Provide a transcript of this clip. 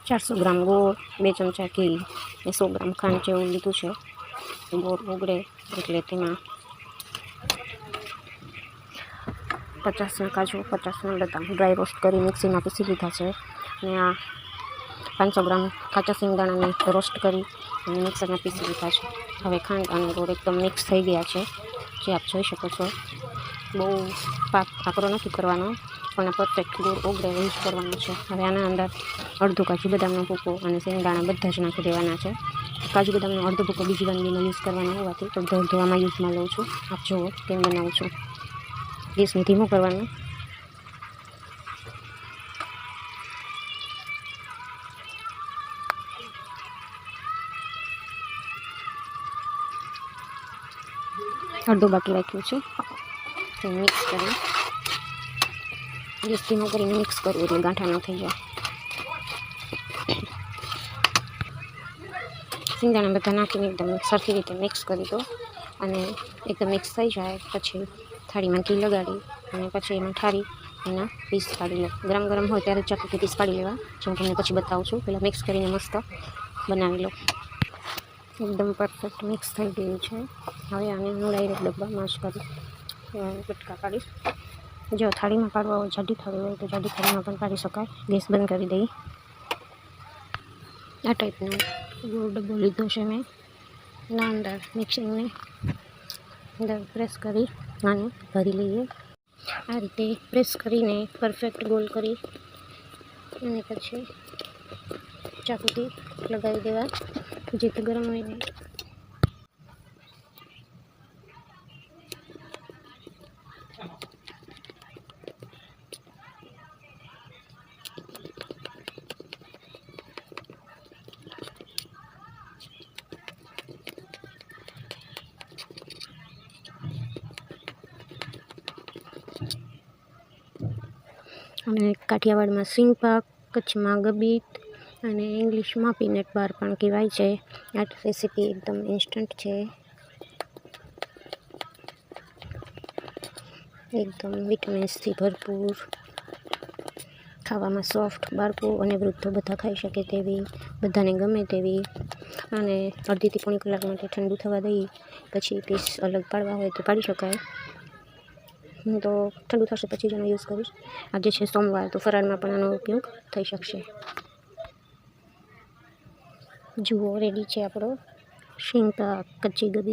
400 ગ્રામ ગોળ, 2 ચમચા ઘી ને 100 ગ્રામ ખાંડ જેવું લીધું છે. ગોળ ઓગળે એટલે તેમાં 50 કાજુ, 50 બદામ ડ્રાય રોસ્ટ કરી મિક્સીમાં પીસી લીધા છે. અને આ 500 ગ્રામ કાચા સિંગદાણાને રોસ્ટ કરી અને મિક્સરમાં પીસી લીધા છે. હવે ખાંડ અને ગોળ એકદમ મિક્સ થઈ ગયા છે, જે આપ જોઈ શકો છો. બહુ પાક આકરો નથી કરવાનો, પણ પરફેક્ટ ગોળ ઓગળે એવું જ કરવાનો છે. હવે આના અંદર અડધો કાજુ બદામનો ભૂકો અને સિંગદાણા બધા જ નાખી દેવાના છે. કાજુ બદામનો અડધો ભૂકો બીજી વાનગીમાં યુઝ કરવાનો હોવાથી અડધો આમાં યુઝમાં લઉં છું. આપ જુઓ કેમ બનાવું છું. ગેસને ધીમો કરવાનો. અડધો બાકી રાખ્યું છે. તો મિક્સ કરી ગેસ ધીમો કરીને મિક્સ કરવું એટલે ગાંઠા ન થઈ જાય. સિંગદાણા બધા નાખીને એકદમ સરખી રીતે મિક્સ કરી દો. અને એકદમ મિક્સ થઈ જાય પછી થાળીમાં ઘી લગાડી અને પછી એમાં ઠારી એના પીસ પાડી લો. ગરમ ગરમ હોય ત્યારે ચાકુથી પીસ પાડી લેવા, જે હું તમને પછી બતાવું છું. પહેલાં મિક્સ કરીને મસ્ત બનાવી લો. એકદમ પરફેક્ટ મિક્સ થઈ ગયું છે. હવે આને હું ડાયરેક્ટ ડબ્બામાં જ કરી કટકા પાડીશ. જો થાળીમાં પાડવા હોય, જાડી થાળી હોય તો જાડી થાળીમાં પણ પાડી શકાય. ગેસ બંધ કરી દઈ. આ ટાઈપનો ગોળ ડબ્બો લીધો છે મેં. ના અંદર મિક્સિંગને અંદર પ્રેસ કરી આને ભરી લઈએ. આ રીતે પ્રેસ કરીને પરફેક્ટ ગોલ કરી અને પછી ચાકુથી લગાવી દેવા, જેથી ગરમ હોય ને. અને કાઠિયાવાડમાં સિંગ પાક, કચ્છમાં ગબીત અને ઇંગ્લિશમાં પીનટ બાર પણ કહેવાય છે. આ રેસીપી એકદમ ઇન્સ્ટન્ટ છે, એકદમ વિટામિન્સથી ભરપૂર, ખાવામાં સોફ્ટ, બાળકો અને વૃદ્ધો બધા ખાઈ શકે તેવી, બધાને ગમે તેવી. અને અડધીથી પોણી કલાક માટે ઠંડુ થવા દઈ પછી પીસ અલગ પાડવા હોય તો પાડી શકાય. હું તો ઠંડુ થશે પછી જ એનો યુઝ કરીશ. આજે છે સોમવાર, તો ફરાળમાં પણ આનો ઉપયોગ થઈ શકશે. જુઓ રેડી છે આપણો સિંગ પાક, કચ્છી ગબી.